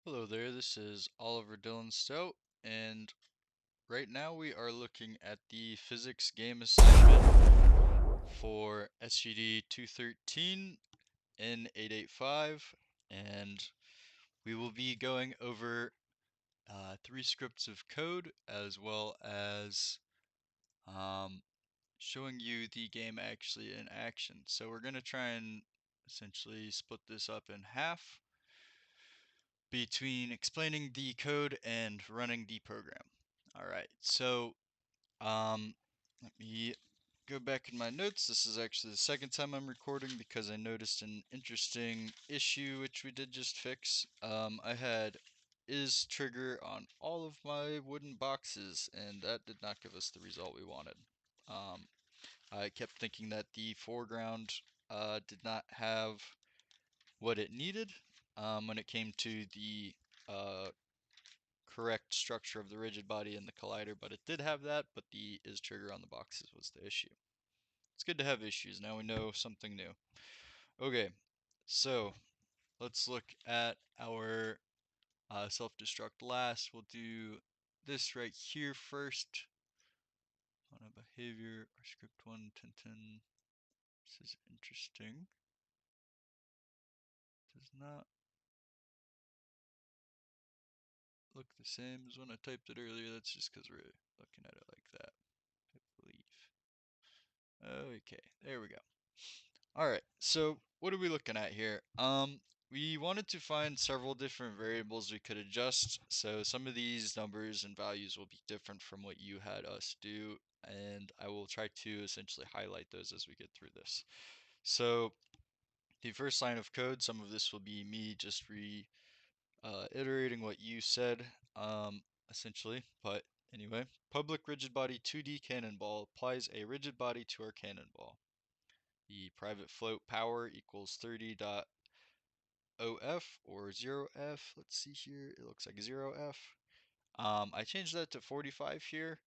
Hello there, this is Oliver Dillon-Stout, and right now we are looking at the physics game assignment for SGD 213 N885, and we will be going over three scripts of code as well as um, showing you the game actually in action. So we're going to try and essentially split this up in half between explaining the code and running the program. All right, so let me go back in my notes. This is actually the second time I'm recording because I noticed an interesting issue which we did just fix. I had is trigger on all of my wooden boxes, and that did not give us the result we wanted. Um, I kept thinking that the foreground did not have what it needed when it came to the uh, correct structure of the rigid body and the collider, but it did have that, but the is trigger on the boxes was the issue. It's good to have issues. Now we know something new. Okay, so let's look at our self-destruct last. We'll do this right here first. On a behavior, our script 1, 1010. This is interesting. Does not look the same as when I typed it earlier. That's just because we're looking at it like that, I believe. Okay, there we go. All right, so what are we looking at here? We wanted to find several different variables we could adjust. So some of these numbers and values will be different from what you had us do, and I will try to essentially highlight those as we get through this. So the first line of code, some of this will be me just iterating what you said, essentially. But anyway, public rigid body 2D cannonball applies a rigid body to our cannonball. The private float power equals 30.0f or 0f. Let's see here. It looks like 0f. I changed that to 45 here.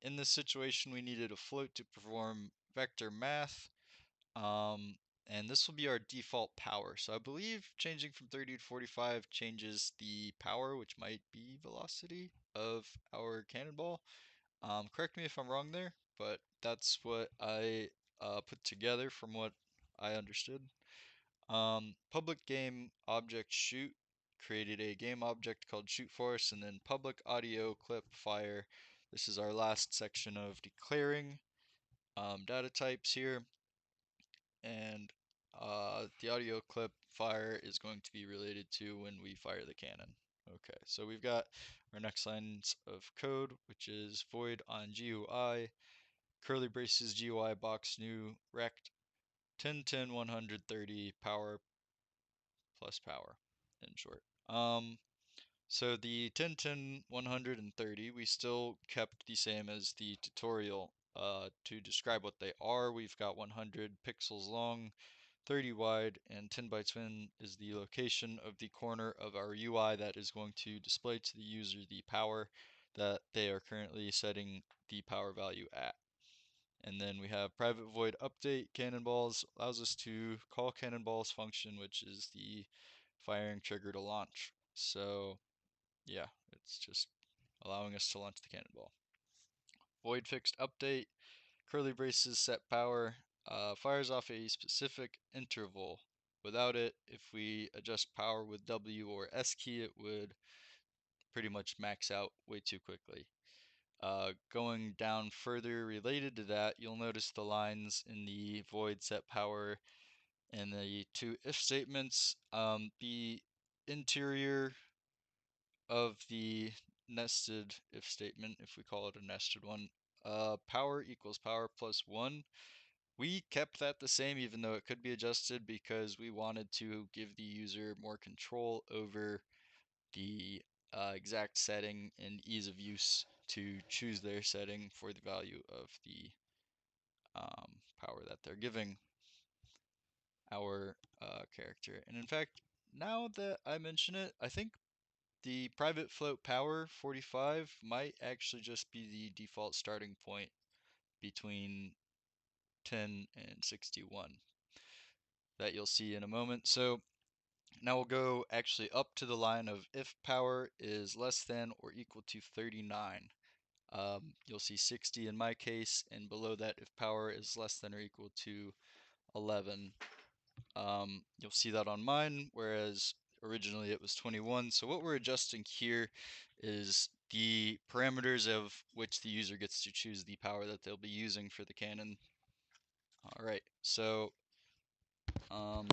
In this situation, we needed a float to perform vector math. And this will be our default power. So I believe changing from 30 to 45 changes the power, which might be velocity of our cannonball. Correct me if I'm wrong there, but that's what I put together from what I understood. Public game object shoot created a game object called shoot for us, and then public audio clip fire. This is our last section of declaring data types here, and the audio clip fire is going to be related to when we fire the cannon. Okay, so we've got our next lines of code, which is void on GUI, curly braces GUI box new rect 1010 130 power plus power in short. So the 1010 130 we still kept the same as the tutorial. To describe what they are, we've got 100 pixels long, 30 wide, and 10 bytes in is the location of the corner of our UI that is going to display to the user the power that they are currently setting the power value at. And then we have private void update cannonballs allows us to call cannonballs function, which is the firing trigger to launch. So yeah, it's just allowing us to launch the cannonball. Void fixed update, curly braces set power, fires off a specific interval. Without it, if we adjust power with W or S key, it would pretty much max out way too quickly. Going down further related to that, you'll notice the lines in the void set power and the two if statements. The interior of the nested if statement, if we call it a nested one, power equals power plus 1. We kept that the same even though it could be adjusted because we wanted to give the user more control over the exact setting and ease of use to choose their setting for the value of the power that they're giving our character. And in fact, now that I mention it, I think the private float power 45 might actually just be the default starting point between 10 and 61 that you'll see in a moment. So Now we'll go actually up to the line of if power is less than or equal to 39. You'll see 60 in my case, and below that if power is less than or equal to 11. You'll see that on mine, whereas originally it was 21. So what we're adjusting here is the parameters of which the user gets to choose the power that they'll be using for the cannon. All right, so um,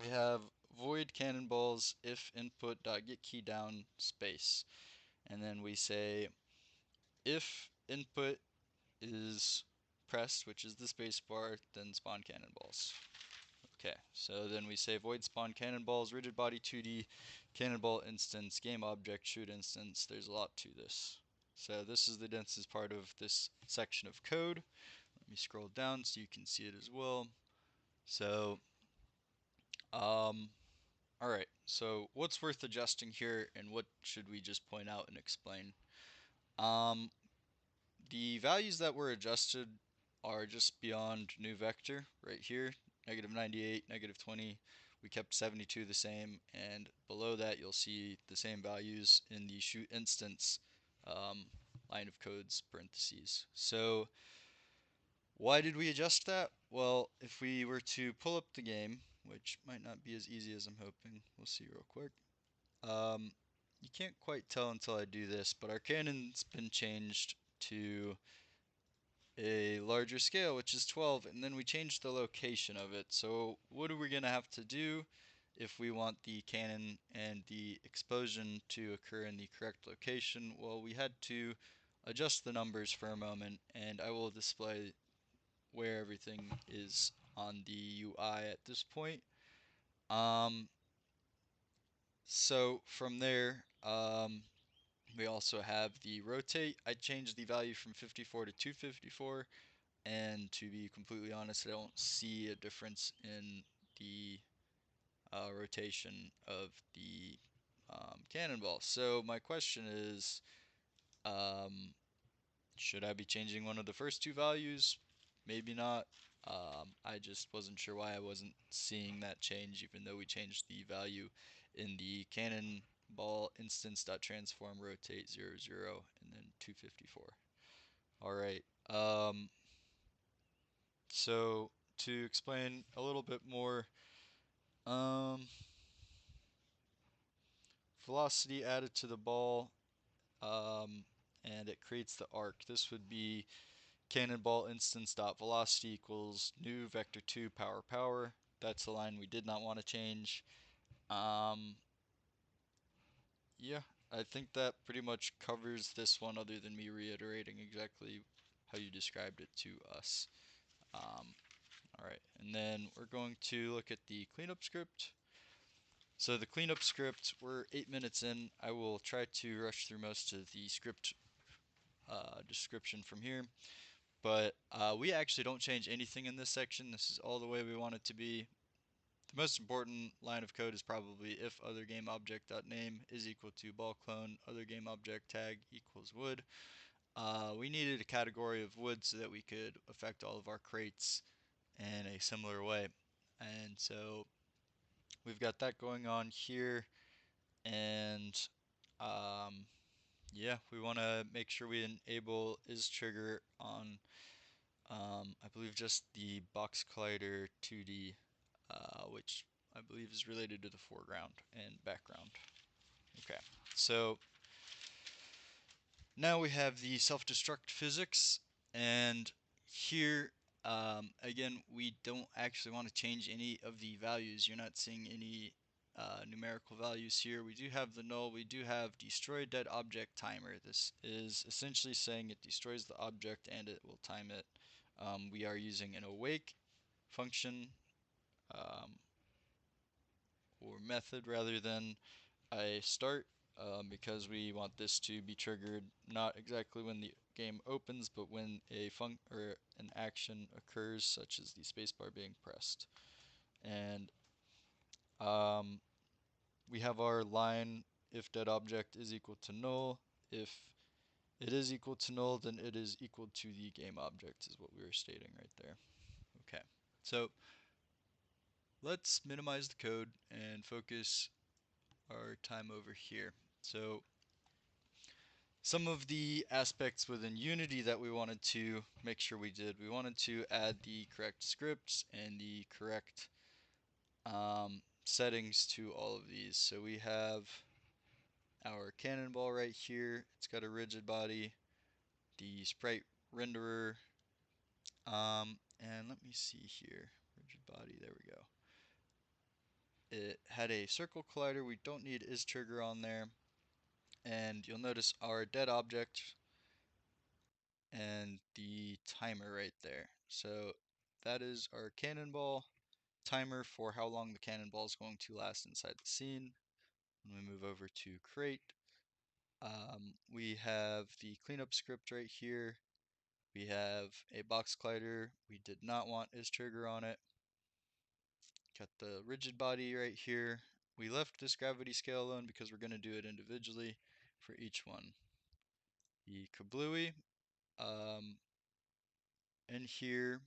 we have void cannonballs if input dot get key down space, and then we say if input is pressed, which is the space bar, then spawn cannonballs. Okay, so then we say void spawn cannonballs, rigid body 2D, cannonball instance, game object, shoot instance. There's a lot to this. So this is the densest part of this section of code. Let me scroll down so you can see it as well. So, all right. So what's worth adjusting here, and what should we just point out and explain? Um, The values that were adjusted are just beyond new vector right here, -98, -20. We kept 72 the same, and below that you'll see the same values in the shoot instance um, line of codes parentheses. So why did we adjust that? Well, if we were to pull up the game, which might not be as easy as I'm hoping, we'll see real quick. Um, you can't quite tell until I do this, but our cannon's been changed to a larger scale, which is 12, and then we changed the location of it. So what are we going to have to do if we want the cannon and the explosion to occur in the correct location? Well, we had to adjust the numbers for a moment, and I will display where everything is on the UI at this point. Um, so from there, we also have the rotate. I changed the value from 54 to 254. And to be completely honest, I don't see a difference in the rotation of the cannonball. So my question is, um, should I be changing one of the first two values? Maybe not. I just wasn't sure why I wasn't seeing that change, even though we changed the value in the cannonball instance.transform rotate 00 and then 254. All right. So to explain a little bit more, um, velocity added to the ball, and it creates the arc. This would be cannonball instance dot velocity equals new vector 2 power power. That's the line we did not want to change. Um, yeah, I think that pretty much covers this one, other than me reiterating exactly how you described it to us. All right, and then we're going to look at the cleanup script. So the cleanup script, we're 8 minutes in. I will try to rush through most of the script description from here, but we actually don't change anything in this section. This is all the way we want it to be. The most important line of code is probably if other game object name is equal to ball clone other game object tag equals wood. We needed a category of wood so that we could affect all of our crates in a similar way, and so we've got that going on here. And um, yeah, we want to make sure we enable is trigger on I believe just the box collider 2D, which I believe is related to the foreground and background. Okay, so now we have the self-destruct physics, and here again we don't actually want to change any of the values. You're not seeing any numerical values here. We do have the null, we do have destroy dead object timer. This is essentially saying it destroys the object and it will time it. We are using an awake function um, or method rather than a start, because we want this to be triggered not exactly when the game opens, but when a or an action occurs, such as the spacebar being pressed. And um, we have our line if dead object is equal to null. If it is equal to null, then it is equal to the game object, is what we were stating right there. Okay, so let's minimize the code and focus our time over here. So some of the aspects within Unity that we wanted to make sure we wanted to add the correct scripts and the correct settings to all of these. So we have our cannonball right here. It's got a rigid body, the sprite renderer, and let me see here, rigid body, there we go. It had a circle collider. We don't need is trigger on there. And you'll notice our dead object and the timer right there. So that is our cannonball timer for how long the cannonball is going to last inside the scene. When we move over to create, we have the cleanup script right here. We have a box collider. We did not want is trigger on it. Got the rigid body right here. We left this gravity scale alone because we're going to do it individually for each one. The kablooey, in here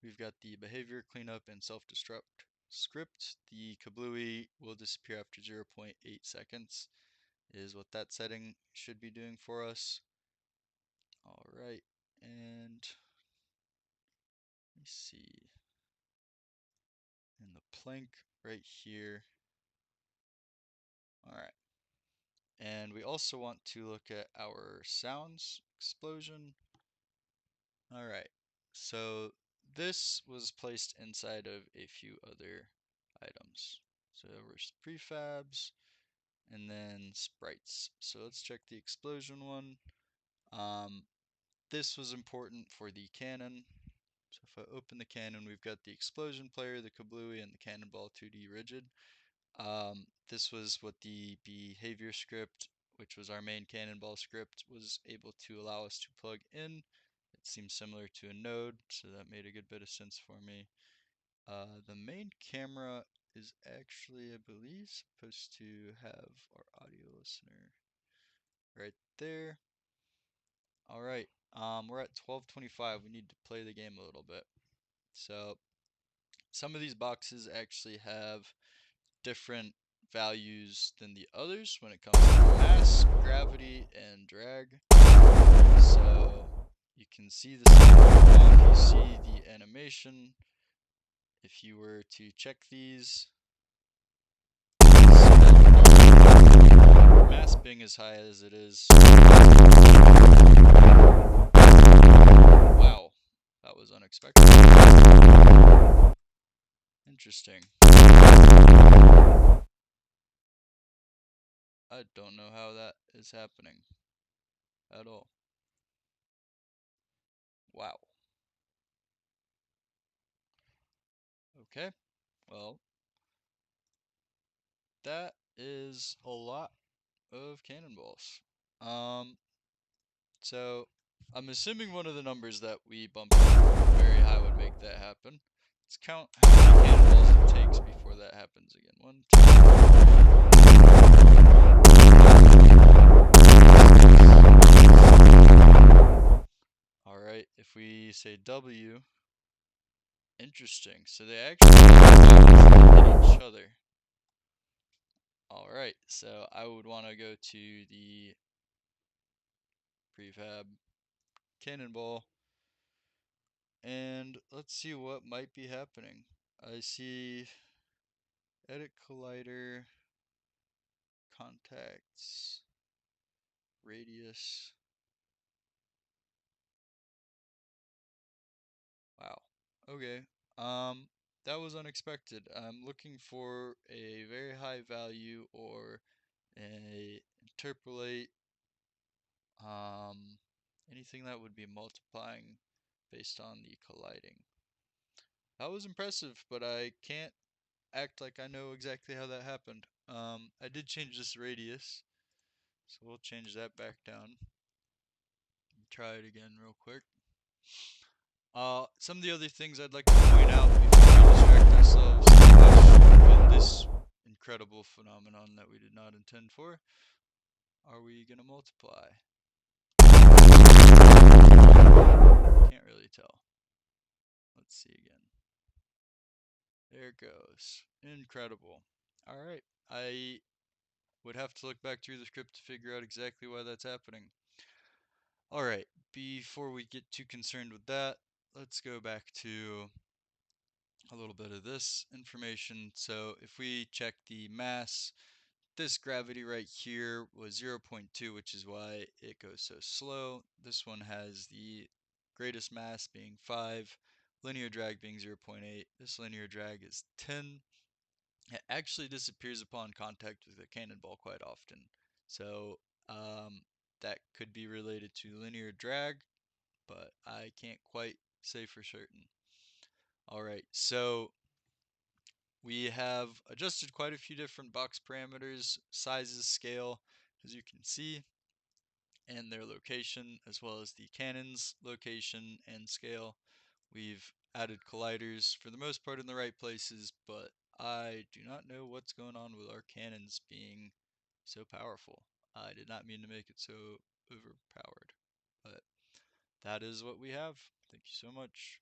we've got the behavior cleanup and self-destruct script. The kablooey will disappear after 0.8 seconds is what that setting should be doing for us. All right, and let me see, in the plank right here. All right, and we also want to look at our sounds explosion. All right, so this was placed inside of a few other items. So there's prefabs and then sprites. So let's check the explosion one. Um, this was important for the cannon. So if I open the cannon, we've got the explosion player, the kablooey, and the cannonball 2D rigid. This was what the behavior script, which was our main cannonball script, was able to allow us to plug in. It seems similar to a node, so that made a good bit of sense for me. The main camera is actually, I believe, supposed to have our audio listener right there. All right, we're at 12:25. We need to play the game a little bit. So some of these boxes actually have different values than the others when it comes to mass, gravity, and drag. So you can see this you see the animation. If you were to check these, mass being as high as it is. Wow, that was unexpected. Interesting. I don't know how that is happening at all. Wow. Okay, well, that is a lot of cannonballs. Um, so I'm assuming one of the numbers that we bumped very high would make that happen. Let's count how many cannonballs it takes before that happens again. 1, 2. All right, if we say W, interesting. So they actually hit each other. All right, so I would want to go to the prefab cannonball and let's see what might be happening. I see edit collider, contacts, radius. Wow. Okay. That was unexpected. I'm looking for a very high value or a interpolate, um, anything that would be multiplying based on the colliding. That was impressive, but I can't act like I know exactly how that happened. I did change this radius, so we'll change that back down. Try it again real quick. Some of the other things I'd like to point out before we distract ourselves with this incredible phenomenon that we did not intend for. Are we gonna multiply? Can't really tell. Let's see again. There it goes. Incredible. All right. I would have to look back through the script to figure out exactly why that's happening. All right. Before we get too concerned with that, let's go back to a little bit of this information. So if we check the mass, this gravity right here was 0.2, which is why it goes so slow. This one has the greatest mass being 5, linear drag being 0.8. This linear drag is 10. It actually disappears upon contact with a cannonball quite often. So that could be related to linear drag, but I can't quite say for certain. All right, so we have adjusted quite a few different box parameters, sizes, scale, as you can see, and their location, as well as the cannon's location and scale. We've added colliders for the most part in the right places, but I do not know what's going on with our cannons being so powerful. I did not mean to make it so overpowered, but that is what we have. Thank you so much.